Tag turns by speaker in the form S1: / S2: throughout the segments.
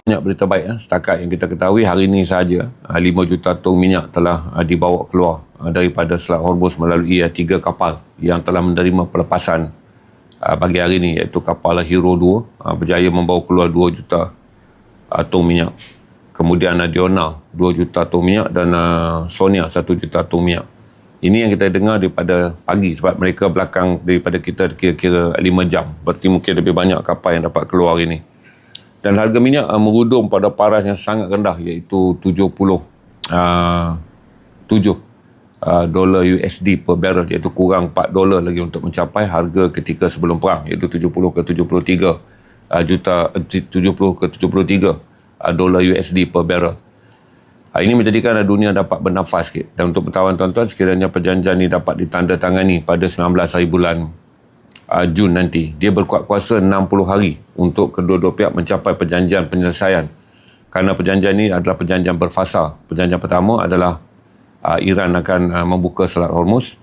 S1: banyak berita baik. Setakat yang kita ketahui hari ini sahaja 5 juta tong minyak telah dibawa keluar daripada Selat Hormuz melalui 3 kapal yang telah menerima pelepasan pagi hari ini, iaitu kapal Hero 2 berjaya membawa keluar 2 juta tong minyak. Kemudian Diona 2 juta tong minyak dan Sonia 1 juta tong minyak. Ini yang kita dengar daripada pagi sebab mereka belakang daripada kita kira-kira 5 jam. Berarti mungkin lebih banyak kapal yang dapat keluar ini. Dan harga minyak merudum pada paras yang sangat rendah, iaitu 77 dolar USD per barrel, iaitu kurang 4 dolar lagi untuk mencapai harga ketika sebelum perang, iaitu 70 ke 73 dolar USD per barrel. Ini menjadikan dunia dapat bernafas sikit. Dan untuk pengetahuan tuan-tuan, sekiranya perjanjian ini dapat ditandatangani pada 19 hari bulan Jun nanti, dia berkuat kuasa 60 hari untuk kedua-dua pihak mencapai perjanjian penyelesaian. Kerana perjanjian ini adalah perjanjian berfasa. Perjanjian pertama adalah Iran akan membuka Selat Hormuz,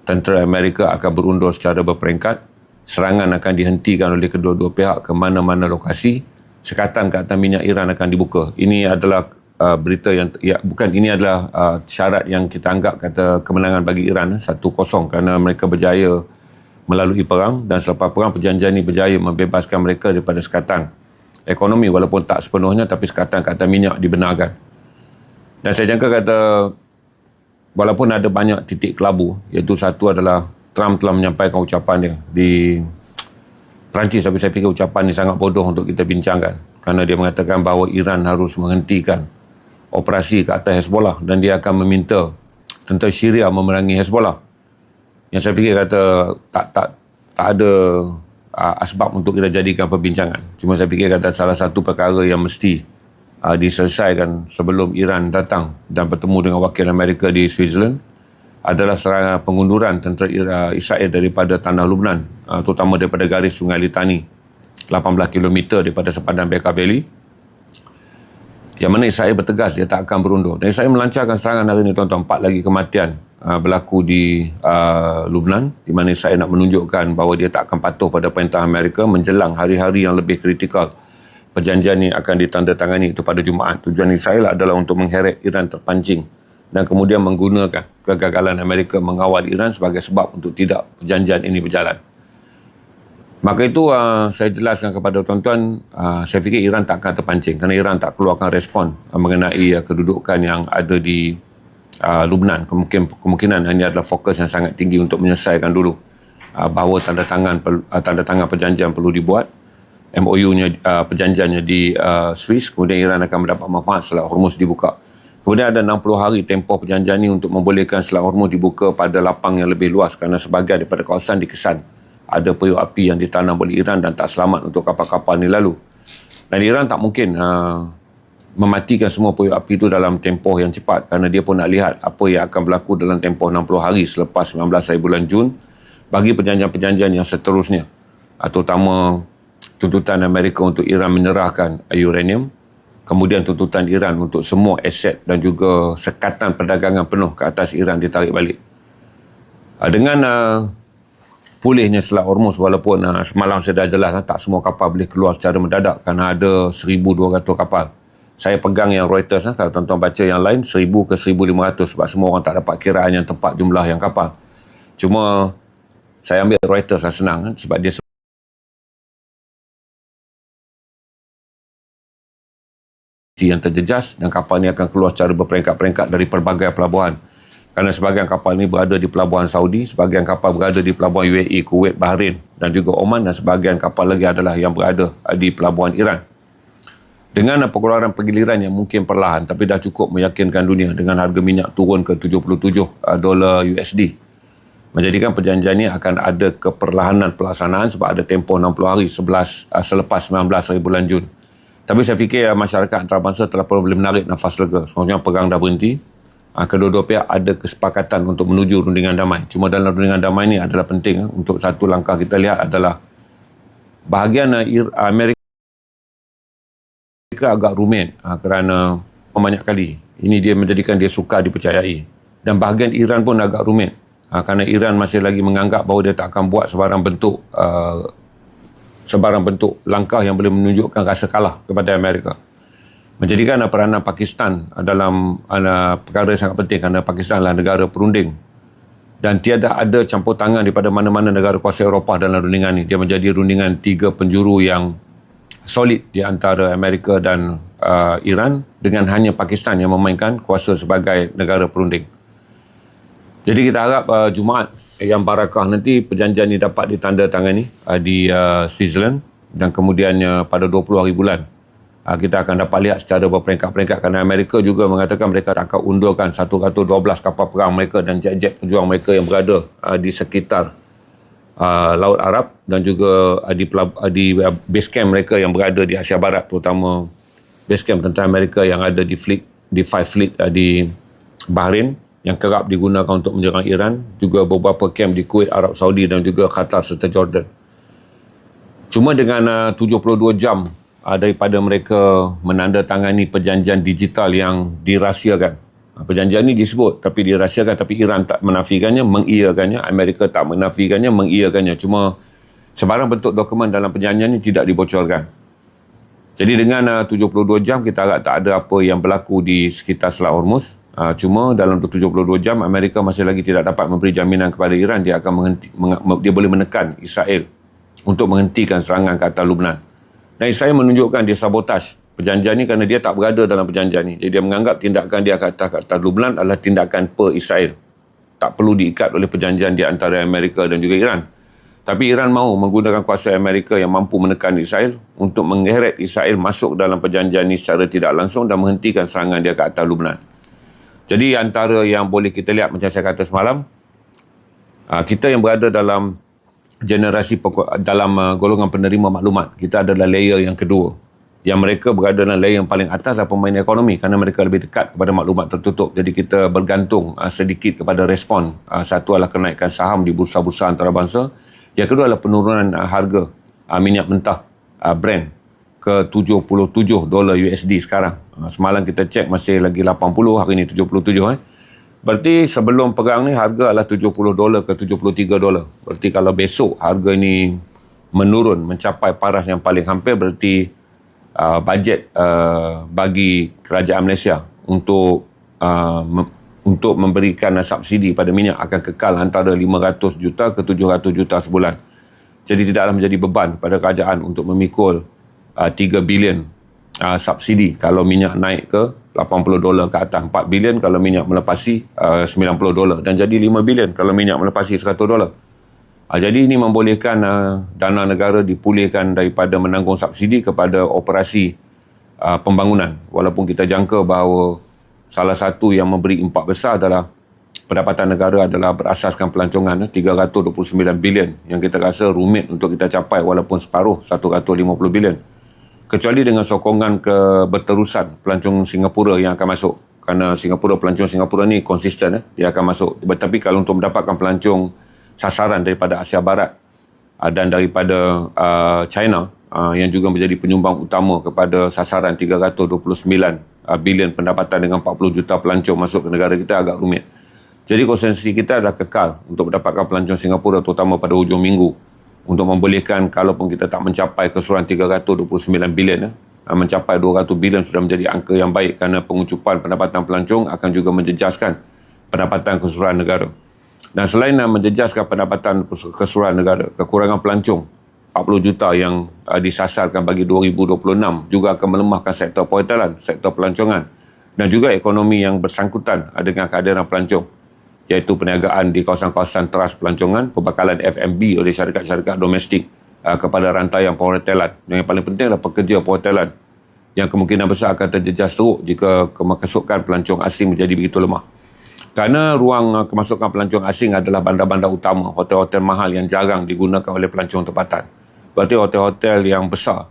S1: tentera Amerika akan berundur secara berperingkat, serangan akan dihentikan oleh kedua-dua pihak ke mana-mana lokasi, sekatan ke atas minyak Iran akan dibuka. Ini adalah berita yang ini adalah syarat yang kita anggap kata kemenangan bagi Iran 1-0 kerana mereka berjaya melalui perang, dan selepas perang perjanjian ini berjaya membebaskan mereka daripada sekatan ekonomi, walaupun tak sepenuhnya, tapi sekatan ke atas minyak dibenarkan. Dan saya jangka kata walaupun ada banyak titik kelabu, iaitu satu adalah Trump telah menyampaikan ucapan dia di Perancis, tapi saya fikir ucapan ini sangat bodoh untuk kita bincangkan, kerana dia mengatakan bahawa Iran harus menghentikan operasi ke atas Hezbollah dan dia akan meminta tentera Syria memerangi Hezbollah. Yang saya fikir kata tak ada asbab untuk kita jadikan perbincangan. Cuma saya fikir kata salah satu perkara yang mesti diselesaikan sebelum Iran datang dan bertemu dengan wakil Amerika di Switzerland adalah serangan pengunduran tentera Israel daripada tanah Lubnan, terutama daripada garis Sungai Litani 18 km daripada sepadan Bekaa Valley, yang mana Israel bertegas dia tak akan berundur. Dan Israel melancarkan serangan hari ini, tuan-tuan. 4 lagi kematian berlaku di Lubnan, di mana Israel nak menunjukkan bahawa dia tak akan patuh pada perintah Amerika menjelang hari-hari yang lebih kritikal. Perjanjian ini akan ditandatangani itu pada Jumaat. Tujuan Israel adalah untuk mengheret Iran terpancing dan kemudian menggunakan kegagalan Amerika mengawal Iran sebagai sebab untuk tidak perjanjian ini berjalan. Maka itu saya jelaskan kepada tuan-tuan, saya fikir Iran tak akan terpancing kerana Iran tak keluarkan respon mengenai kedudukan yang ada di Lubnan. Kemungkinan ini adalah fokus yang sangat tinggi untuk menyelesaikan dulu bahawa tanda tangan perjanjian perlu dibuat, MOU-nya perjanjiannya di Swiss, kemudian Iran akan mendapat manfaat Selat Hormuz dibuka. Kemudian ada 60 hari tempoh perjanjian ini untuk membolehkan Selat Hormuz dibuka pada lapang yang lebih luas, kerana sebahagian daripada kawasan dikesan ada periuk api yang ditanam oleh Iran dan tak selamat untuk kapal-kapal ini lalu. Dan Iran tak mungkin mematikan semua periuk api itu dalam tempoh yang cepat, kerana dia pun nak lihat apa yang akan berlaku dalam tempoh 60 hari selepas 19 hari bulan Jun bagi perjanjian-perjanjian yang seterusnya, terutama tuntutan Amerika untuk Iran menyerahkan uranium, kemudian tuntutan Iran untuk semua aset dan juga sekatan perdagangan penuh ke atas Iran ditarik balik. Dengan pulihnya Selat Hormuz, walaupun semalam saya dah jelas tak semua kapal boleh keluar secara mendadak kerana ada 1,200 kapal. Saya pegang yang Reuters, kalau tuan-tuan baca yang lain 1,000 ke 1,500 sebab semua orang tak dapat kiraan yang tepat jumlah yang kapal. Cuma saya ambil Reuters senang sebab dia yang terjejas dan kapal ini akan keluar secara berperingkat-peringkat dari pelbagai pelabuhan. Kerana sebahagian kapal ini berada di pelabuhan Saudi, sebahagian kapal berada di pelabuhan UAE, Kuwait, Bahrain dan juga Oman, dan sebahagian kapal lagi adalah yang berada di pelabuhan Iran. Dengan pengeluaran penggiliran yang mungkin perlahan tapi dah cukup meyakinkan dunia dengan harga minyak turun ke 77 dolar USD, menjadikan perjanjian ini akan ada keperlahanan pelaksanaan sebab ada tempoh 60 hari selepas 19 hari bulan Jun. Tapi saya fikir masyarakat antarabangsa telah boleh menarik nafas lega. Sebenarnya perang dah berhenti. Kedua-dua pihak ada kesepakatan untuk menuju rundingan damai. Cuma dalam rundingan damai ini adalah penting untuk satu langkah kita lihat adalah bahagian Amerika agak rumit kerana banyak kali ini dia menjadikan dia sukar dipercayai, dan bahagian Iran pun agak rumit kerana Iran masih lagi menganggap bahawa dia tak akan buat sebarang bentuk langkah yang boleh menunjukkan rasa kalah kepada Amerika. menjadikan peranan Pakistan dalam perkara yang sangat penting kerana Pakistan adalah negara perunding dan tiada ada campur tangan daripada mana-mana negara kuasa Eropah dalam rundingan ini. Dia menjadi rundingan tiga penjuru yang solid di antara Amerika dan Iran, dengan hanya Pakistan yang memainkan kuasa sebagai negara perunding. Jadi kita harap Jumaat yang barakah nanti perjanjian ini dapat ditandatangani di Switzerland, dan kemudiannya pada 20 hari bulan kita akan dapat lihat secara berperingkat-peringkat, kerana Amerika juga mengatakan mereka akan undurkan 112 kapal perang mereka dan jet-jet pejuang mereka yang berada di sekitar Laut Arab, dan juga di base camp mereka yang berada di Asia Barat, terutama base camp tentera Amerika yang ada di Five Fleet di Bahrain yang kerap digunakan untuk menyerang Iran, juga beberapa camp di Kuwait, Arab Saudi dan juga Qatar serta Jordan. Cuma dengan 72 jam daripada mereka menandatangani perjanjian digital yang dirahsiakan. Perjanjian ini disebut tapi dirahsiakan, tapi Iran tak menafikannya, mengiyakannya. Amerika tak menafikannya, mengiyakannya. Cuma sebarang bentuk dokumen dalam perjanjian ini tidak dibocorkan. Jadi dengan 72 jam kita agak tak ada apa yang berlaku di sekitar Selat Hormuz. Cuma dalam 72 jam Amerika masih lagi tidak dapat memberi jaminan kepada Iran dia akan dia boleh menekan Israel untuk menghentikan serangan ke atas Lebanon. Dan Israel menunjukkan dia sabotaj perjanjian ini kerana dia tak berada dalam perjanjian ini. Jadi dia menganggap tindakan dia ke atas Lebanon adalah tindakan per-Israel. Tak perlu diikat oleh perjanjian di antara Amerika dan juga Iran. Tapi Iran mahu menggunakan kuasa Amerika yang mampu menekan Israel untuk menggeret Israel masuk dalam perjanjian ini secara tidak langsung dan menghentikan serangan dia ke atas Lebanon. Jadi antara yang boleh kita lihat, macam saya kata semalam, kita yang berada dalam dalam golongan penerima maklumat, kita adalah layer yang kedua. Yang mereka berada dalam layer yang paling atas adalah pemain ekonomi kerana mereka lebih dekat kepada maklumat tertutup. Jadi kita bergantung sedikit kepada respon. Satu adalah kenaikan saham di bursa-bursa antarabangsa. Yang kedua adalah penurunan harga minyak mentah Brent ke $77 USD sekarang. Semalam kita cek masih lagi 80, hari ini 77. Berarti sebelum perang ni harga adalah $70 ke $73. Berarti kalau besok harga ini menurun mencapai paras yang paling hampir, berarti bajet bagi kerajaan Malaysia untuk memberikan subsidi pada minyak akan kekal antara 500 juta ke 700 juta sebulan. Jadi tidaklah menjadi beban pada kerajaan untuk memikul 3 bilion subsidi kalau minyak naik ke $80 ke atas, 4 bilion kalau minyak melepasi $90, dan jadi 5 bilion kalau minyak melepasi $100. Jadi ini membolehkan dana negara dipulihkan daripada menanggung subsidi kepada operasi pembangunan. Walaupun kita jangka bahawa salah satu yang memberi impak besar adalah pendapatan negara adalah berasaskan pelancongan, 329 bilion yang kita rasa rumit untuk kita capai walaupun separuh 150 bilion. Kecuali dengan sokongan berterusan pelancong Singapura yang akan masuk. Kerana pelancong Singapura ni konsisten, dia akan masuk. Tetapi kalau untuk mendapatkan pelancong sasaran daripada Asia Barat dan daripada China yang juga menjadi penyumbang utama kepada sasaran 329 bilion pendapatan dengan 40 juta pelancong masuk ke negara kita, agak rumit. Jadi konsentrasi kita adalah kekal untuk mendapatkan pelancong Singapura, terutama pada hujung minggu, untuk membolehkan kalaupun kita tak mencapai keseluruhan 329 bilion, mencapai 200 bilion sudah menjadi angka yang baik, kerana pengucupan pendapatan pelancong akan juga menjejaskan pendapatan keseluruhan negara. Dan selain menjejaskan pendapatan keseluruhan negara, kekurangan pelancong 40 juta yang disasarkan bagi 2026 juga akan melemahkan sektor perhotelan, sektor pelancongan dan juga ekonomi yang bersangkutan dengan kehadiran pelancong, iaitu perniagaan di kawasan-kawasan teras pelancongan, pembekalan F&B oleh syarikat-syarikat domestik kepada rantaian perhotelan. Dan yang paling penting adalah pekerja perhotelan yang kemungkinan besar akan terjejas teruk jika kemasukan pelancong asing menjadi begitu lemah. Kerana ruang kemasukan pelancong asing adalah bandar-bandar utama, hotel-hotel mahal yang jarang digunakan oleh pelancong tempatan. Berarti hotel-hotel yang besar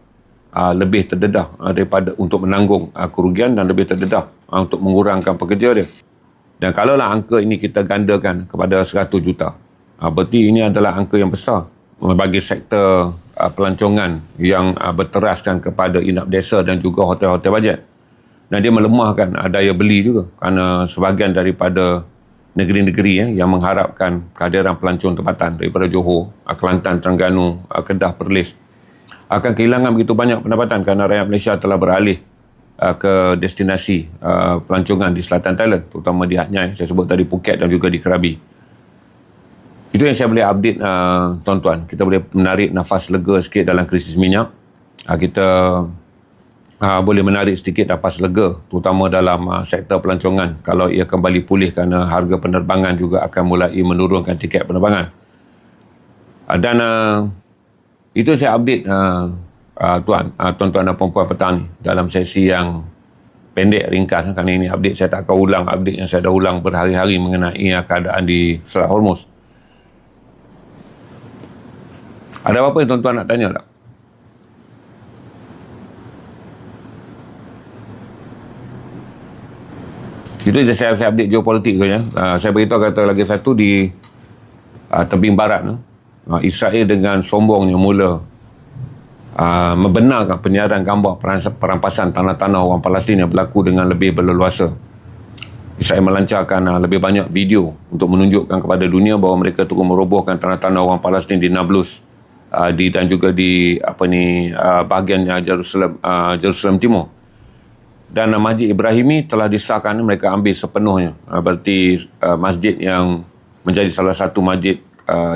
S1: lebih terdedah daripada untuk menanggung kerugian dan lebih terdedah untuk mengurangkan pekerja dia. Dan kalaulah angka ini kita gandakan kepada 100 juta, berarti ini adalah angka yang besar bagi sektor pelancongan yang berteraskan kepada inap desa dan juga hotel-hotel bajet. Dan dia melemahkan daya beli juga, kerana sebahagian daripada negeri-negeri yang mengharapkan kehadiran pelancong tempatan daripada Johor, Kelantan, Terengganu, Kedah, Perlis akan kehilangan begitu banyak pendapatan kerana rakyat Malaysia telah beralih ke destinasi pelancongan di selatan Thailand, terutama di Hat Yai, saya sebut tadi Phuket dan juga di Krabi. Itu yang saya boleh update tuan-tuan. Kita boleh menarik nafas lega sikit dalam krisis minyak. Kita boleh menarik sedikit nafas lega, terutama dalam sektor pelancongan. Kalau ia kembali pulih kerana harga penerbangan juga akan mulai menurunkan tiket penerbangan. Dan itu saya update tuan-tuan dan puan-puan petang ni dalam sesi yang pendek, ringkas. Kerana ini update saya tak akan ulang update yang saya dah ulang berhari-hari mengenai keadaan di Selat Hormuz. Ada apa-apa yang tuan-tuan nak tanya tak? Itu je saya update geopolitik tu ya. Saya beritahu kata lagi satu di tebing barat. Israel dengan sombongnya mula membenarkan penyiaran gambar perampasan tanah-tanah orang Palestin yang berlaku dengan lebih berleluasa. Israel melancarkan lebih banyak video untuk menunjukkan kepada dunia bahawa mereka terus merobohkan tanah-tanah orang Palestin di Nablus dan juga di bahagian Jerusalem Timur. Dan Masjid Ibrahimi telah disahkan mereka ambil sepenuhnya. Berarti masjid yang menjadi salah satu masjid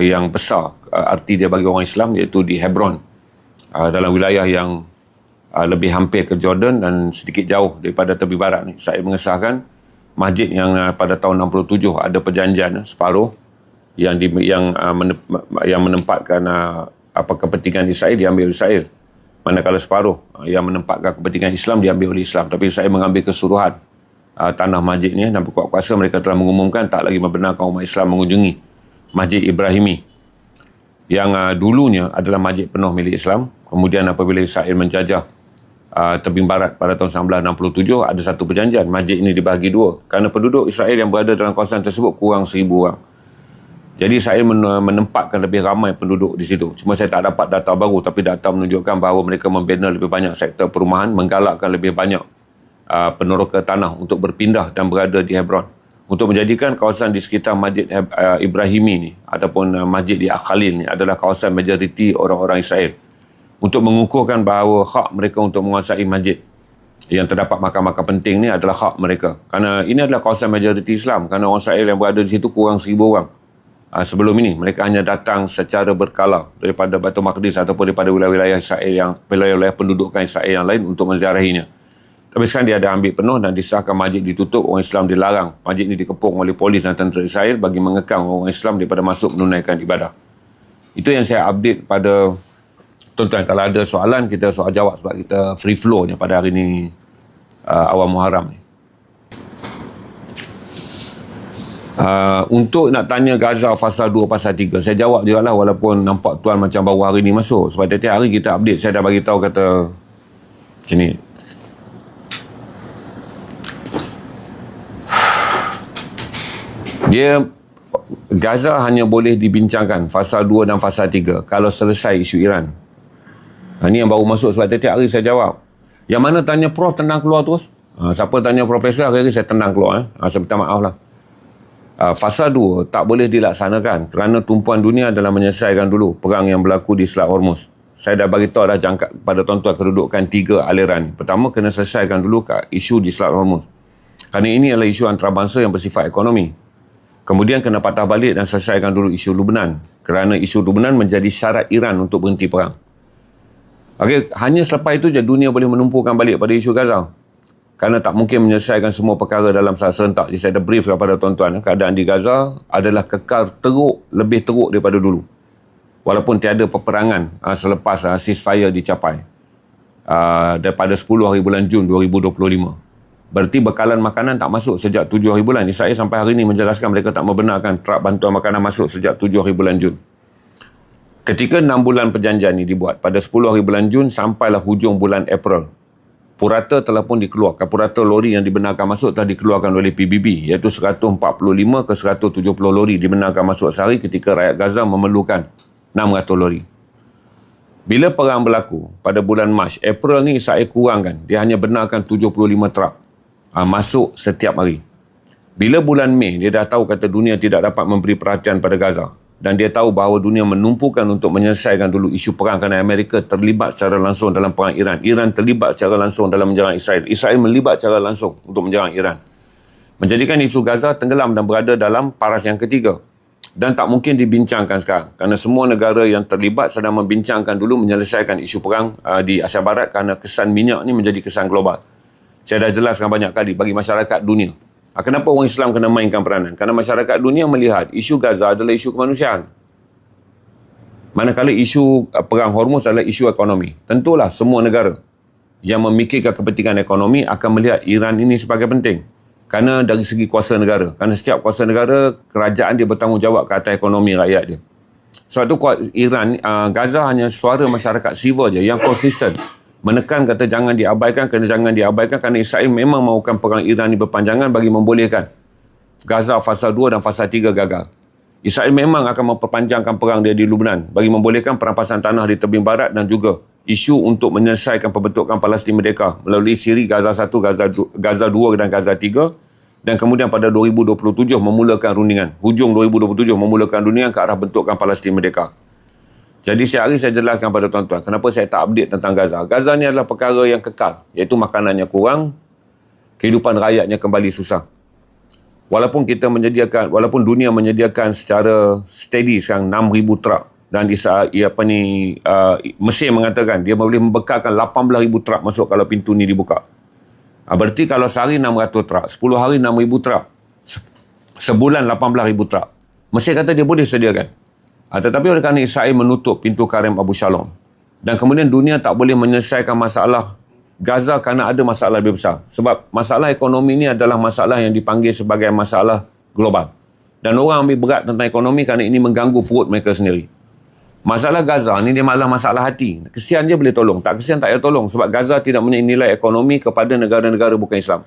S1: yang besar arti dia bagi orang Islam, iaitu di Hebron, dalam wilayah yang lebih hampir ke Jordan dan sedikit jauh daripada tepi barat ni. Saya mengesahkan masjid yang pada tahun 67 ada perjanjian separuh yang menempatkan kepentingan Israel diambil Israel, manakala separuh yang menempatkan kepentingan Islam diambil oleh Islam. Tapi Israel mengambil keseluruhan tanah masjid ni, dan berkuat kuasa mereka telah mengumumkan tak lagi membenarkan umat Islam mengunjungi Masjid Ibrahimi yang dulunya adalah masjid penuh milik Islam. Kemudian apabila Israel menjajah tebing barat pada tahun 1967, ada satu perjanjian, masjid ini dibahagi dua kerana penduduk Israel yang berada dalam kawasan tersebut kurang 1,000 orang. Jadi Israel menempatkan lebih ramai penduduk di situ. Cuma saya tak dapat data baru, tapi data menunjukkan bahawa mereka membina lebih banyak sektor perumahan, menggalakkan lebih banyak peneroka tanah untuk berpindah dan berada di Hebron, untuk menjadikan kawasan di sekitar Masjid Ibrahimi ni ataupun Masjid di Akhalin ni adalah kawasan majoriti orang-orang Israel, untuk mengukuhkan bahawa hak mereka untuk menguasai masjid yang terdapat makam-makam penting ni adalah hak mereka. Kerana ini adalah kawasan majoriti Islam, kerana orang Israel yang berada di situ kurang 1,000 orang. Sebelum ini mereka hanya datang secara berkala daripada Baitul Maqdis ataupun daripada wilayah-wilayah Israel yang wilayah-wilayah pendudukan Israel yang lain untuk menziarahinya. Tapi sekarang dia ada ambil penuh dan disahkan masjid ditutup, orang Islam dilarang. Masjid ini dikepung oleh polis dan tentera Israel bagi mengekang orang Islam daripada masuk menunaikan ibadah. Itu yang saya update pada tuan-tuan. Kalau ada soalan, kita soal jawab sebab kita free flow ni pada hari ni awal Muharram ni. Untuk nak tanya Gaza fasa 2, fasa 3, saya jawab juga lah, walaupun nampak tuan macam baru hari ni masuk. Sebab tiap-tiap hari kita update. Saya dah bagi tahu kata macam ni. Gaza hanya boleh dibincangkan fasa 2 dan fasa 3 kalau selesai isu Iran. Ini yang baru masuk, sebab tiap hari saya jawab. Yang mana tanya Prof tenang keluar terus. Siapa tanya Profesor, hari-hari saya tenang keluar. Saya minta maaf lah. Fasa 2 tak boleh dilaksanakan kerana tumpuan dunia adalah menyelesaikan dulu perang yang berlaku di Selat Hormuz. Saya dah bagi tahu dah jangka kepada tuan-tuan kedudukan 3 aliran. Pertama, kena selesaikan dulu isu di Selat Hormuz. Kerana ini adalah isu antarabangsa yang bersifat ekonomi. Kemudian kena patah balik dan selesaikan dulu isu Lebanon, kerana isu Lebanon menjadi syarat Iran untuk berhenti perang. Okey, hanya selepas itu je dunia boleh menumpukan balik pada isu Gaza. Kerana tak mungkin menyelesaikan semua perkara dalam saat serentak. Jadi saya dah brief kepada tuan-tuan, keadaan di Gaza adalah kekal teruk, lebih teruk daripada dulu. Walaupun tiada peperangan selepas ceasefire dicapai daripada 10 hari bulan Jun 2025. Berarti bekalan makanan tak masuk sejak 7 hari bulan. Israel sampai hari ini menjelaskan mereka tak membenarkan truk bantuan makanan masuk sejak 7 hari bulan Jun. Ketika 6 bulan perjanjian ini dibuat, pada 10 hari bulan Jun sampailah hujung bulan April, purata telah pun dikeluarkan. Purata lori yang dibenarkan masuk telah dikeluarkan oleh PBB, iaitu 145 ke 170 lori dibenarkan masuk sehari ketika rakyat Gaza memerlukan 600 lori. Bila perang berlaku pada bulan Mac, April ni Israel kurangkan. Dia hanya benarkan 75 truk masuk setiap hari. Bila bulan Mei, dia dah tahu kata dunia tidak dapat memberi perhatian pada Gaza. Dan dia tahu bahawa dunia menumpukan untuk menyelesaikan dulu isu perang kerana Amerika terlibat secara langsung dalam perang Iran. Iran terlibat secara langsung dalam menyerang Israel. Israel melibat secara langsung untuk menyerang Iran. Menjadikan isu Gaza tenggelam dan berada dalam paras yang ketiga. Dan tak mungkin dibincangkan sekarang. Kerana semua negara yang terlibat sedang membincangkan dulu menyelesaikan isu perang di Asia Barat kerana kesan minyak ni menjadi kesan global. Saya dah jelaskan banyak kali bagi masyarakat dunia. Kenapa orang Islam kena mainkan peranan? Kerana masyarakat dunia melihat isu Gaza adalah isu kemanusiaan. Manakala isu perang Hormuz adalah isu ekonomi. Tentulah semua negara yang memikirkan kepentingan ekonomi akan melihat Iran ini sebagai penting. Kerana dari segi kuasa negara. Kerana setiap kuasa negara, kerajaan dia bertanggungjawab ke atas ekonomi rakyat dia. Sebab tu Iran, Gaza hanya suara masyarakat sivil je yang konsisten. Menekan kata jangan diabaikan, kerana Israel memang mahukan perang Iran ini berpanjangan bagi membolehkan Gaza fasa 2 dan fasa 3 gagal. Israel memang akan memperpanjangkan perang dia di Lebanon bagi membolehkan perampasan tanah di tebing barat dan juga isu untuk menyelesaikan pembentukan Palestin merdeka melalui siri Gaza 1, Gaza 2 dan Gaza 3, dan kemudian pada 2027 memulakan rundingan. Hujung 2027 memulakan rundingan ke arah bentukan Palestin merdeka. Jadi setiap hari saya jelaskan pada tuan-tuan, kenapa saya tak update tentang Gaza. Gaza ni adalah perkara yang kekal, iaitu makanannya kurang, kehidupan rakyatnya kembali susah. Walaupun dunia menyediakan secara steady sekarang 6,000 truk, dan Mesir mengatakan dia boleh membekalkan 18,000 truk masuk kalau pintu ni dibuka. Berarti kalau sehari 600 truk, 10 hari 6,000 truk, sebulan 18,000 truk. Mesir kata dia boleh sediakan. Tetapi oleh kerana Israel menutup pintu Karem Abu Shalom, dan kemudian dunia tak boleh menyelesaikan masalah Gaza kerana ada masalah lebih besar. Sebab masalah ekonomi ini adalah masalah yang dipanggil sebagai masalah global. Dan orang ambil berat tentang ekonomi kerana ini mengganggu perut mereka sendiri. Masalah Gaza ni dia malah masalah hati. Kesian je boleh tolong, tak kesian tak payah tolong. Sebab Gaza tidak punya nilai ekonomi kepada negara-negara bukan Islam.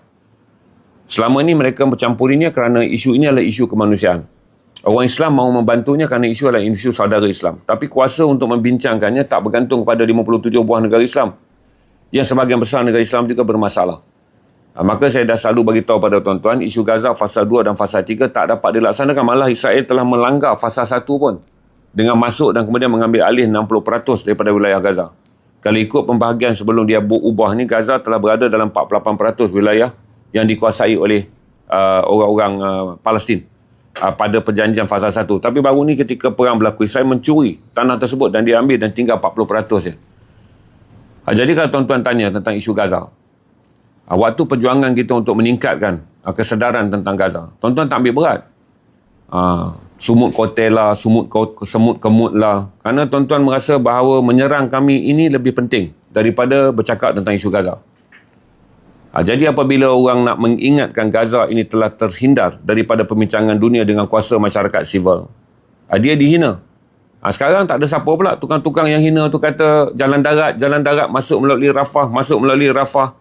S1: Selama ini mereka mencampurinya kerana isu ini adalah isu kemanusiaan. Orang Islam mahu membantunya kerana isu adalah isu saudara Islam. Tapi kuasa untuk membincangkannya tak bergantung kepada 57 buah negara Islam. Yang sebahagian besar negara Islam juga bermasalah. Maka saya dah selalu bagi tahu pada tuan-tuan, isu Gaza fasa 2 dan fasa 3 tak dapat dilaksanakan. Malah Israel telah melanggar fasa 1 pun. Dengan masuk dan kemudian mengambil alih 60% daripada wilayah Gaza. Kalau ikut pembahagian sebelum dia berubah ni, Gaza telah berada dalam 48% wilayah yang dikuasai oleh orang-orang Palestin. Pada perjanjian fasa 1. Tapi baru ni ketika perang berlaku, Israel mencuri tanah tersebut dan dia ambil dan tinggal 40% je. Jadi kalau tuan-tuan tanya tentang isu Gaza, waktu perjuangan kita untuk meningkatkan kesedaran tentang Gaza, tuan-tuan tak ambil berat. Sumut kotel lah, semut kemut lah. Kerana tuan-tuan merasa bahawa menyerang kami ini lebih penting daripada bercakap tentang isu Gaza. Jadi apabila orang nak mengingatkan Gaza ini telah terhindar daripada perbincangan dunia dengan kuasa masyarakat sivil, dia dihina. Sekarang tak ada siapa pula tukang-tukang yang hina tu kata jalan darat masuk melalui Rafah.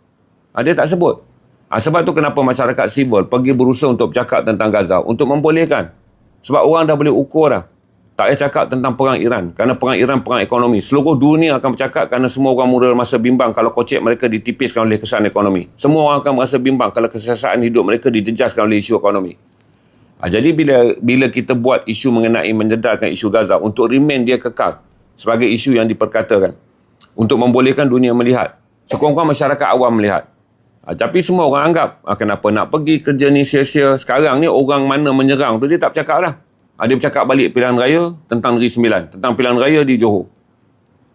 S1: Dia tak sebut. Sebab tu kenapa masyarakat sivil pergi berusaha untuk bercakap tentang Gaza, untuk membolehkan. Sebab orang dah boleh ukur dah. Tak payah cakap tentang perang Iran. Kerana perang Iran, perang ekonomi. Seluruh dunia akan bercakap kerana semua orang mula merasa bimbang kalau kocek mereka ditipiskan oleh kesan ekonomi. Semua orang akan merasa bimbang kalau kesesatan hidup mereka dijejaskan oleh isu ekonomi. Jadi bila kita buat isu mengenai menjedarkan isu Gaza untuk remain dia kekal sebagai isu yang diperkatakan. Untuk membolehkan dunia melihat. Sekurang-kurang masyarakat awam melihat. Tapi semua orang anggap, kenapa nak pergi kerja ni sia-sia. Sekarang ni orang mana menyerang tu dia tak bercakap dah. Dia bercakap balik pilihan raya tentang Negeri Sembilan, tentang pilihan raya di Johor.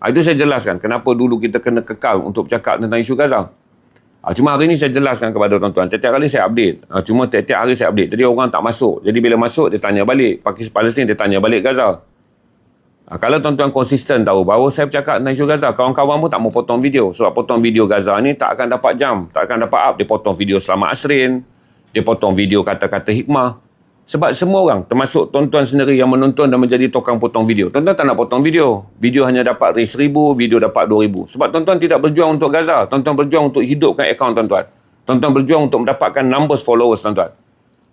S1: Itu saya jelaskan kenapa dulu kita kena kekal untuk bercakap tentang isu Gaza. Cuma hari ni saya jelaskan kepada tuan-tuan. Tiap-tiap kali saya update. Cuma tiap-tiap hari saya update. Jadi orang tak masuk. Jadi bila masuk, dia tanya balik. Pakistan Palestin, dia tanya balik Gaza. Kalau tuan-tuan konsisten tahu bahawa saya bercakap tentang isu Gaza, kawan-kawan pun tak mau potong video. Sebab potong video Gaza ni tak akan dapat jam. Tak akan dapat up. Dia potong video Selamat Asrin. Dia potong video kata-kata hikmah. Sebab semua orang, termasuk tuan-tuan sendiri yang menonton dan menjadi tukang potong video. Tuan-tuan tak nak potong video. Video hanya dapat reach 1,000, video dapat 2,000. Sebab tuan-tuan tidak berjuang untuk Gaza. Tuan-tuan berjuang untuk hidupkan akaun tuan-tuan. Tuan-tuan berjuang untuk mendapatkan numbers followers tuan-tuan.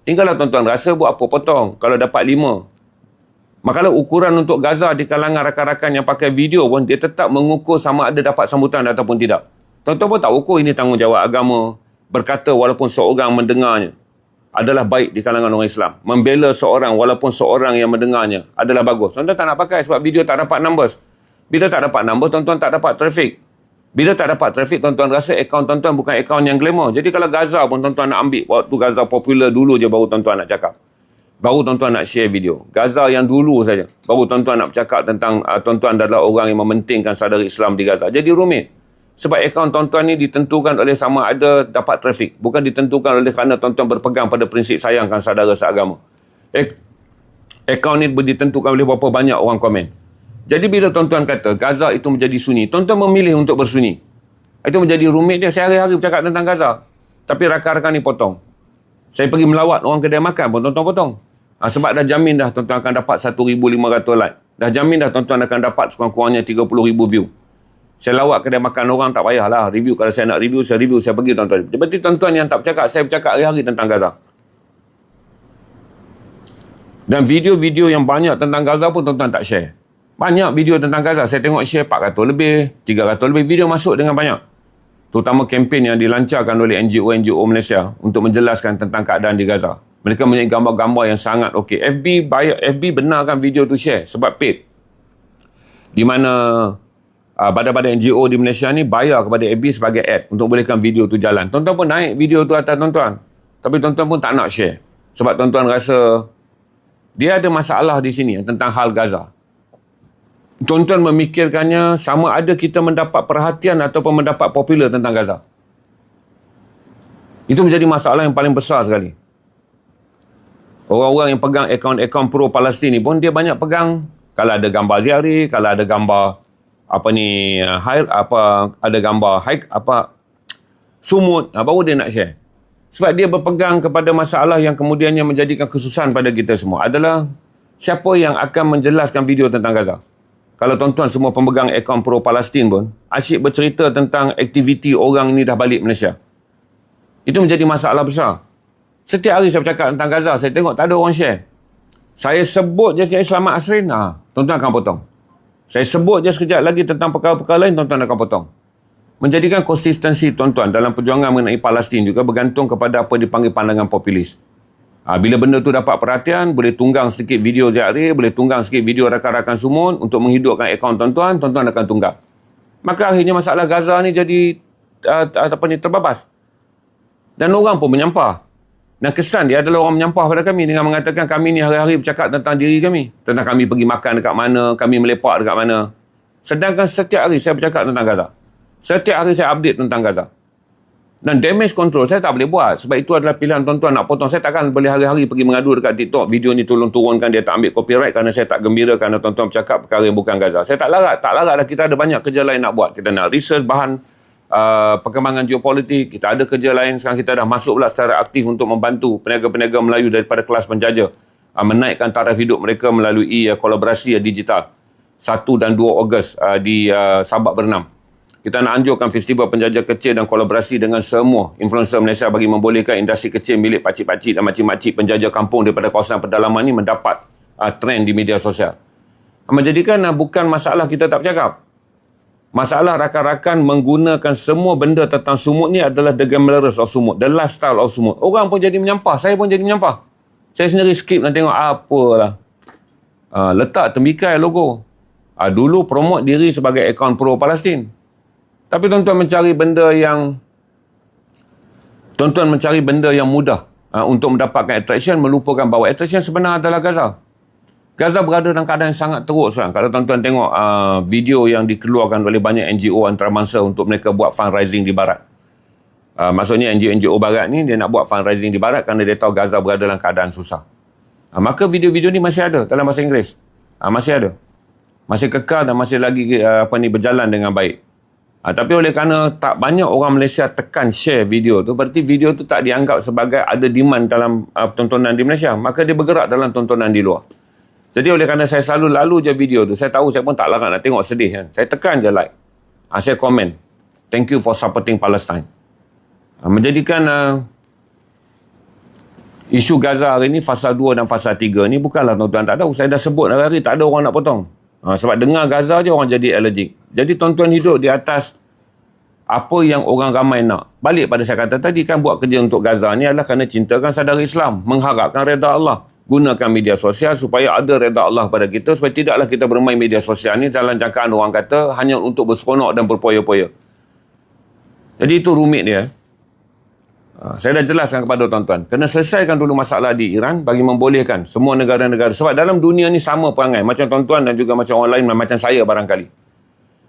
S1: Tinggallah tuan-tuan rasa buat apa potong. Kalau dapat 5. Makalah ukuran untuk Gaza di kalangan rakan-rakan yang pakai video pun, dia tetap mengukur sama ada dapat sambutan ataupun tidak. Tuan-tuan pun tak ukur ini tanggungjawab agama. Berkata walaupun seorang mendengarnya. adalah baik di kalangan orang Islam. Membela seorang walaupun seorang yang mendengarnya adalah bagus. Tuan-tuan tak nak pakai sebab video tak dapat numbers. Bila tak dapat number, tuan-tuan tak dapat traffic. Bila tak dapat traffic, tuan-tuan rasa akaun tuan-tuan bukan akaun yang glamour. Jadi kalau Gaza pun tuan-tuan nak ambil, waktu Gaza popular dulu je baru tuan-tuan nak cakap. Baru tuan-tuan nak share video. Gaza yang dulu saja. Baru tuan-tuan nak bercakap tentang tuan-tuan adalah orang yang mementingkan saudara Islam di Gaza. Jadi rumit. Sebab akaun tuan-tuan ni ditentukan oleh sama ada dapat trafik. Bukan ditentukan oleh kerana tuan-tuan berpegang pada prinsip sayangkan saudara seagama. Akaun ni ditentukan oleh berapa banyak orang komen. Jadi bila tuan-tuan kata Gaza itu menjadi sunyi, tuan-tuan memilih untuk bersunyi. Itu menjadi rumit dia. Saya hari-hari bercakap tentang Gaza. Tapi rakan-rakan ni potong. Saya pergi melawat orang kedai makan pun tuan-tuan potong. Sebab dah jamin dah tuan-tuan akan dapat 1,500 like. Dah jamin dah tuan-tuan akan dapat sekurang-kurangnya 30,000 view. Saya lawat kedai makan orang, tak payahlah review. Kalau saya nak review, saya pergi tuan-tuan. Berarti tuan-tuan yang tak bercakap, saya bercakap hari-hari tentang Gaza. Dan video-video yang banyak tentang Gaza pun tuan-tuan tak share. Banyak video tentang Gaza. Saya tengok share 400 lebih, 300 lebih. Video masuk dengan banyak. Terutama kempen yang dilancarkan oleh NGO Malaysia untuk menjelaskan tentang keadaan di Gaza. Mereka mempunyai gambar-gambar yang sangat okey. FB benarkan video tu share sebab paid. Di mana badan-badan NGO di Malaysia ni bayar kepada FB sebagai ad untuk bolehkan video tu jalan. Tuan-tuan pun naik video tu atas tuan-tuan. Tapi tuan-tuan pun tak nak share. Sebab tuan-tuan rasa dia ada masalah di sini tentang hal Gaza. Tuan-tuan memikirkannya sama ada kita mendapat perhatian ataupun mendapat popular tentang Gaza. Itu menjadi masalah yang paling besar sekali. Orang-orang yang pegang akaun-akaun pro-Palestin ni pun dia banyak pegang kalau ada gambar Ziari, kalau ada gambar sumut, baru dia nak share. Sebab dia berpegang kepada masalah yang kemudiannya menjadikan kesusahan pada kita semua adalah siapa yang akan menjelaskan video tentang Gaza. Kalau tuan-tuan semua pemegang akaun pro-Palestin pun asyik bercerita tentang aktiviti orang ni dah balik Malaysia. Itu menjadi masalah besar. Setiap hari saya bercakap tentang Gaza, saya tengok tak ada orang share. Saya sebut je Selamat Asrin, tuan-tuan akan potong. Saya sebut je sekejap lagi tentang perkara-perkara lain, tuan-tuan akan potong. Menjadikan konsistensi tuan-tuan dalam perjuangan mengenai Palestin juga bergantung kepada apa dipanggil pandangan populis. Bila benda tu dapat perhatian, boleh tunggang sedikit video Zahri, boleh tunggang sedikit video rakan-rakan Sumun untuk menghidupkan akaun tuan-tuan, tuan-tuan akan tunggang. Maka akhirnya masalah Gaza ni jadi terbabas. Dan orang pun menyampah. Dan kesan dia adalah orang menyampah pada kami dengan mengatakan kami ni hari-hari bercakap tentang diri kami. Tentang kami pergi makan dekat mana, kami melepak dekat mana. Sedangkan setiap hari saya bercakap tentang Gaza. Setiap hari saya update tentang Gaza. Dan damage control saya tak boleh buat. Sebab itu adalah pilihan tuan-tuan nak potong. Saya takkan boleh hari-hari pergi mengadu dekat TikTok. Video ni tolong turunkan dia tak ambil copyright kerana saya tak gembira kerana tuan-tuan bercakap perkara yang bukan Gaza. Saya tak larat. Tak larat dah. Kita ada banyak kerja lain nak buat. Kita nak research bahan perkembangan geopolitik. Kita ada kerja lain. Sekarang kita dah masuk pula secara aktif untuk membantu peniaga-peniaga Melayu daripada kelas penjajah menaikkan taraf hidup mereka melalui kolaborasi digital 1 dan 2 Ogos di Sabak Bernam. Kita nak anjurkan festival penjajah kecil dan kolaborasi dengan semua influencer Malaysia bagi membolehkan industri kecil milik pakcik-pakcik dan makcik-makcik penjajah kampung daripada kawasan pedalaman ini mendapat trend di media sosial. Menjadikan bukan masalah kita tak bercakap. Masalah rakan-rakan menggunakan semua benda tentang sumut ni adalah the glamorous of sumut, the lifestyle of sumut. Orang pun jadi menyampah, saya pun jadi menyampah. Saya sendiri skip dan tengok apalah. Letak tembikai logo. Dulu promote diri sebagai akaun pro-Palestin. Tapi tuan-tuan mencari benda yang mudah untuk mendapatkan attraction, melupakan bahawa attraction sebenar adalah Gaza. Gaza berada dalam keadaan yang sangat teruk sekarang. Kalau tuan-tuan tengok video yang dikeluarkan oleh banyak NGO antarabangsa untuk mereka buat fundraising di barat. Maksudnya NGO barat ni dia nak buat fundraising di barat kerana dia tahu Gaza berada dalam keadaan susah. Maka video-video ni masih ada dalam bahasa Inggeris. Masih ada. Masih kekal dan masih lagi berjalan dengan baik. Tapi oleh kerana tak banyak orang Malaysia tekan share video tu, berarti video tu tak dianggap sebagai ada demand dalam tontonan di Malaysia. Maka dia bergerak dalam tontonan di luar. Jadi oleh kerana saya selalu lalu je video tu, saya tahu saya pun tak larat nak tengok sedih kan. Saya tekan je like. Saya komen. Thank you for supporting Palestine. Menjadikan isu Gaza hari ni fasa 2 dan fasa 3 ni bukanlah tuan-tuan tak tahu. Saya dah sebut hari-hari tak ada orang nak potong. Sebab dengar Gaza je orang jadi allergic. Jadi tuan-tuan hidup di atas Apa yang orang ramai nak? Balik pada saya kata tadi kan, buat kerja untuk Gaza ni adalah kerana cintakan saudara Islam, mengharapkan reda Allah. Gunakan media sosial supaya ada reda Allah pada kita, supaya tidaklah kita bermain media sosial ni dalam jangkaan orang kata hanya untuk berseronok dan berpoya-poya. Jadi itu rumit dia. Saya dah jelaskan kepada tuan-tuan, kena selesaikan dulu masalah di Iran bagi membolehkan semua negara-negara. Sebab dalam dunia ni sama perangai, macam tuan-tuan dan juga macam orang lain, macam saya barangkali.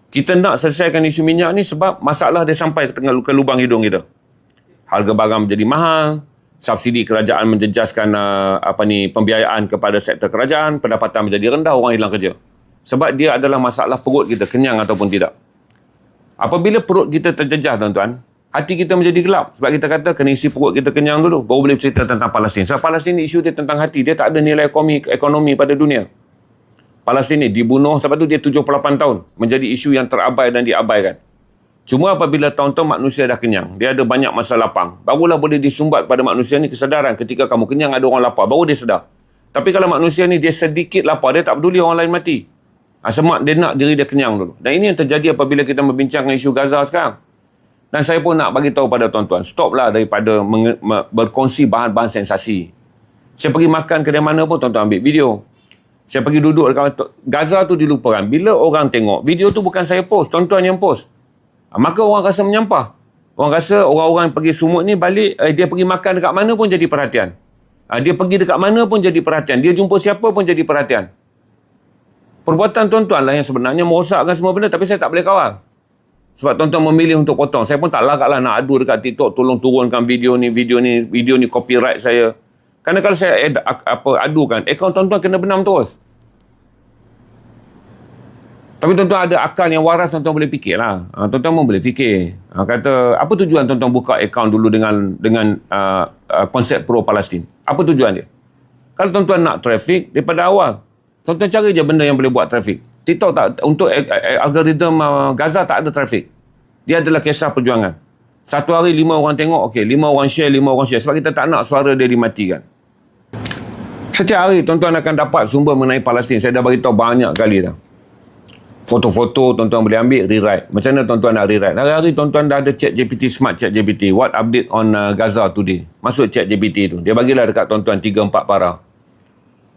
S1: Kita nak selesaikan isu minyak ni sebab masalah dia sampai ke lubang hidung kita. Harga barang menjadi mahal, subsidi kerajaan menjejaskan pembiayaan kepada sektor kerajaan, pendapatan menjadi rendah, orang hilang kerja. Sebab dia adalah masalah perut kita, kenyang ataupun tidak. Apabila perut kita terjejah, tuan-tuan, hati kita menjadi gelap. Sebab kita kata kena isi perut kita kenyang dulu, baru boleh cerita tentang Palestin. Sebab Palestin ni isu dia tentang hati, dia tak ada nilai ekonomi pada dunia. Palestin ni dibunuh, sebab tu dia 78 tahun. Menjadi isu yang terabai dan diabaikan. Cuma apabila tahun-tahun manusia dah kenyang, dia ada banyak masa lapang, barulah boleh disumbat kepada manusia ni kesedaran. Ketika kamu kenyang, ada orang lapar, baru dia sedar. Tapi kalau manusia ni dia sedikit lapar, dia tak peduli orang lain mati. Semak dia nak diri dia kenyang dulu. Dan ini yang terjadi apabila kita membincangkan isu Gaza sekarang. Dan saya pun nak bagi tahu pada tuan-tuan, stoplah daripada berkongsi bahan-bahan sensasi. Saya pergi makan kedai mana pun, tuan-tuan ambil video. Saya pergi duduk dekat Gaza tu, dilupakan. Bila orang tengok, video tu bukan saya post, tuan-tuan yang post. Maka orang rasa menyampah. Orang rasa orang-orang pergi sumut ni balik, dia pergi makan dekat mana pun jadi perhatian. Dia pergi dekat mana pun jadi perhatian. Dia jumpa siapa pun jadi perhatian. Perbuatan tuan-tuan lah yang sebenarnya merosakkan semua benda, tapi saya tak boleh kawal. Sebab tuan-tuan memilih untuk potong. Saya pun tak larat lah nak adu dekat TikTok, tolong turunkan video ni copyright saya. Kerana kalau saya adukan, akaun tuan-tuan kena benam terus. Tapi tuan-tuan ada akal yang waras, tuan-tuan boleh fikir lah. Tuan-tuan pun boleh fikir. Kata, apa tujuan tuan-tuan buka akaun dulu dengan konsep pro-Palestin? Apa tujuan dia? Kalau tuan-tuan nak traffic, daripada awal, tuan-tuan cari je benda yang boleh buat traffic. TikTok tak, untuk algoritma Gaza tak ada traffic. Dia adalah kisah perjuangan. Satu hari 5 orang tengok, okey, 5 orang share. Sebab kita tak nak suara dia dimatikan. Setiap hari tuan-tuan akan dapat sumber mengenai Palestin. Saya dah beritahu banyak kali dah. Foto-foto tuan-tuan boleh ambil, rewrite. Macam mana tuan-tuan nak rewrite? Hari-hari tuan-tuan dah ada ChatGPT, smart ChatGPT. What update on Gaza today? Masuk ChatGPT tu. Dia bagilah dekat tuan-tuan 3-4 para.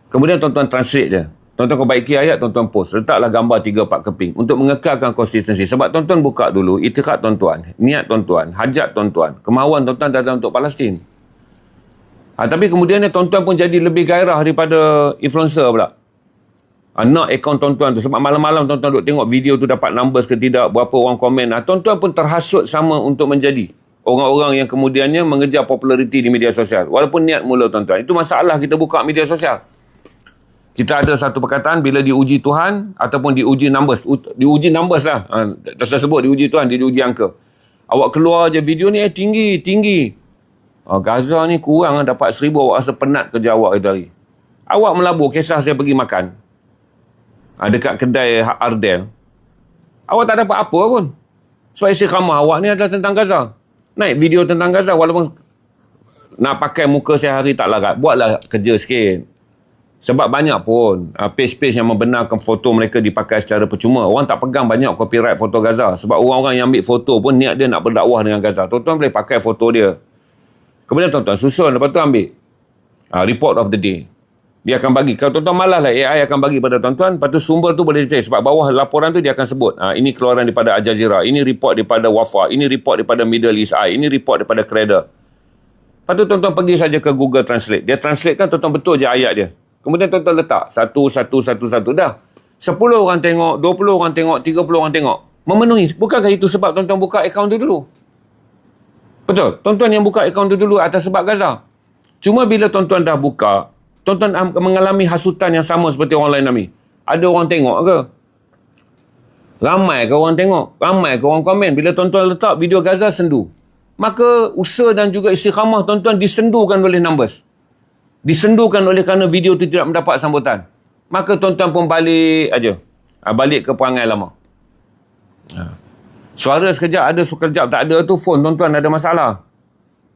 S1: Kemudian tuan-tuan translate je. Tuan-tuan kau baiki ayat, tuan-tuan post. Letaklah gambar 3-4 keping. Untuk mengekalkan konsistensi. Sebab tuan-tuan buka dulu, itikad tuan-tuan, niat tuan-tuan, hajat tuan-tuan, kemahuan tuan-tuan datang untuk Palestin. Tapi kemudian tuan-tuan pun jadi lebih gairah daripada influencer pula. Nak akaun tuan-tuan tu. Sebab malam-malam tuan-tuan duk tengok video tu dapat numbers ke tidak, berapa orang komen. Tuan-tuan pun terhasut sama untuk menjadi orang-orang yang kemudiannya mengejar populariti di media sosial. Walaupun niat mula tuan-tuan. Itu masalah kita buka media sosial. Kita ada satu perkataan, bila diuji Tuhan ataupun diuji numbers. Diuji numbers lah. Tersebut diuji Tuhan, diuji angka. Awak keluar je video ni tinggi. Gaza ni kurang dapat 1,000, awak rasa penat kerja awak itu hari. Awak melabur, kisah saya pergi makan. Dekat kedai Ardel. Awak tak dapat apa pun. Sebab isi ramah awak ni adalah tentang Gaza. Naik video tentang Gaza, walaupun nak pakai muka saya hari tak larat. Buatlah kerja sikit. Sebab banyak pun page-page yang membenarkan foto mereka dipakai secara percuma. Orang tak pegang banyak copyright foto Gaza. Sebab orang-orang yang ambil foto pun niat dia nak berdakwah dengan Gaza. Tuan-tuan boleh pakai foto dia. Kemudian tuan-tuan susun, lepas tu ambil report of the day. Dia akan bagi. Kalau tuan-tuan malas lah, AI akan bagi pada tuan-tuan. Lepas tu sumber tu boleh dicari. Sebab bawah laporan tu dia akan sebut. Ini keluaran daripada Al Jazeera. Ini report daripada Wafa. Ini report daripada Middle East Eye. Ini report daripada Cradle. Lepas tu tuan-tuan pergi saja ke Google Translate. Dia translate kan tuan-tuan betul je ayat dia. Kemudian tuan-tuan letak. Satu. Dah. 10 orang tengok, 20 orang tengok, 30 orang tengok. Memenuhi. Bukankah itu sebab tuan-tuan buka akaun tu dulu? Betul. Tuan-tuan yang buka akaun tu dulu atas sebab Gaza. Cuma bila tuan-tuan dah buka, tuan-tuan mengalami hasutan yang sama seperti orang lain kami. Ada orang tengok ke? Ramai ke orang tengok? Ramai ke orang komen? Bila tuan-tuan letak video Gaza, sendu. Maka usaha dan juga istiqamah tuan-tuan disendukan oleh numbers. Disendukan oleh kerana video tu tidak mendapat sambutan. Maka tuan-tuan pun balik aja. Balik ke perangai lama. Suara sekejap ada, sekejap tak ada tu phone tuan-tuan ada masalah.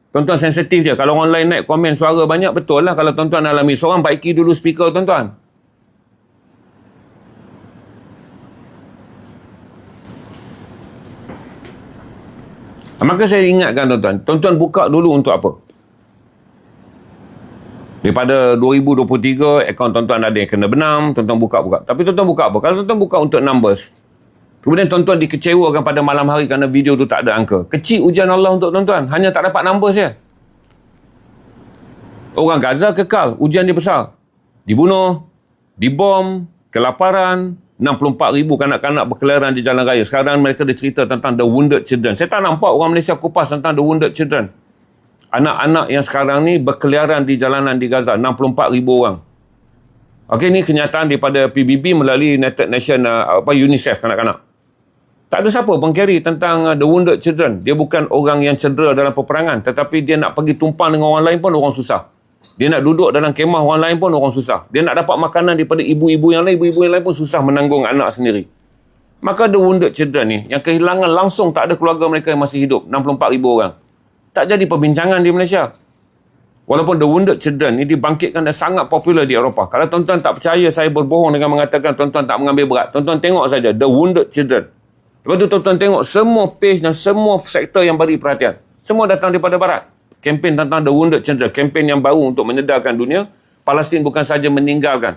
S1: Tuan-tuan sensitif je. Kalau orang lain naik komen suara banyak, betul lah. Kalau tuan-tuan alami seorang, baiki dulu speaker tuan-tuan. Maka saya ingatkan tuan-tuan, tuan-tuan buka dulu untuk apa? Daripada 2023, akaun tuan-tuan ada yang kena benam, tuan-tuan buka-buka. Tapi tuan-tuan buka apa? Kalau tuan-tuan buka untuk numbers, kemudian tuan-tuan dikecewakan pada malam hari kerana video tu tak ada angka. Kecil ujian Allah untuk tuan-tuan. Hanya tak dapat numbers je. Orang Gaza kekal, ujian dia besar. Dibunuh, dibom, kelaparan, 64,000 kanak-kanak berkeliaran di jalan raya. Sekarang mereka dah cerita tentang the wounded children. Saya tak nampak orang Malaysia kupas tentang the wounded children. Anak-anak yang sekarang ni berkeliaran di jalanan di Gaza, 64,000 orang. Okey, ni kenyataan daripada PBB melalui United Nations, UNICEF kanak-kanak. Tak ada siapa pun carry tentang the wounded children. Dia bukan orang yang cedera dalam peperangan, tetapi dia nak pergi tumpang dengan orang lain pun orang susah. Dia nak duduk dalam kemah orang lain pun orang susah. Dia nak dapat makanan daripada ibu-ibu yang lain pun susah menanggung anak sendiri. Maka the wounded children ni, yang kehilangan langsung tak ada keluarga mereka yang masih hidup, 64,000 orang. Tak jadi perbincangan di Malaysia. Walaupun the wounded children ni dibangkitkan dan sangat popular di Eropah. Kalau tuan-tuan tak percaya saya berbohong dengan mengatakan tuan-tuan tak mengambil berat, tuan-tuan tengok saja the wounded children. Lepas tu tuan-tuan tengok semua page dan semua sektor yang beri perhatian. Semua datang daripada barat. Kempen tentang the wounded children, kempen yang baru untuk menyedarkan dunia. Palestin bukan saja meninggalkan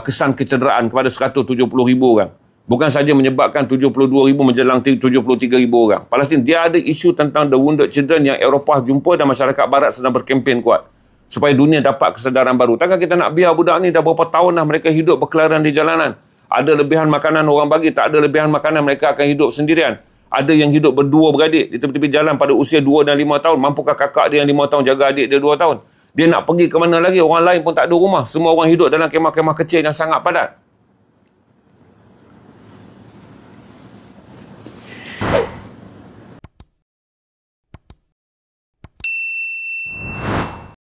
S1: kesan kecederaan kepada 170,000 orang. Bukan saja menyebabkan 72,000 menjelang 73,000 orang. Palestin, dia ada isu tentang the wounded children yang Eropah jumpa dan masyarakat barat sedang berkempen kuat. Supaya dunia dapat kesedaran baru. Takkan kita nak biar budak ni dah berapa tahun dah mereka hidup berkeliaran di jalanan. Ada lebihan makanan orang bagi, tak ada lebihan makanan mereka akan hidup sendirian. Ada yang hidup berdua beradik di tepi-tepi jalan pada usia 2 dan 5 tahun. Mampukah kakak dia yang 5 tahun jaga adik dia 2 tahun? Dia nak pergi ke mana lagi? Orang lain pun tak ada rumah. Semua orang hidup dalam kemah-kemah kecil yang sangat padat.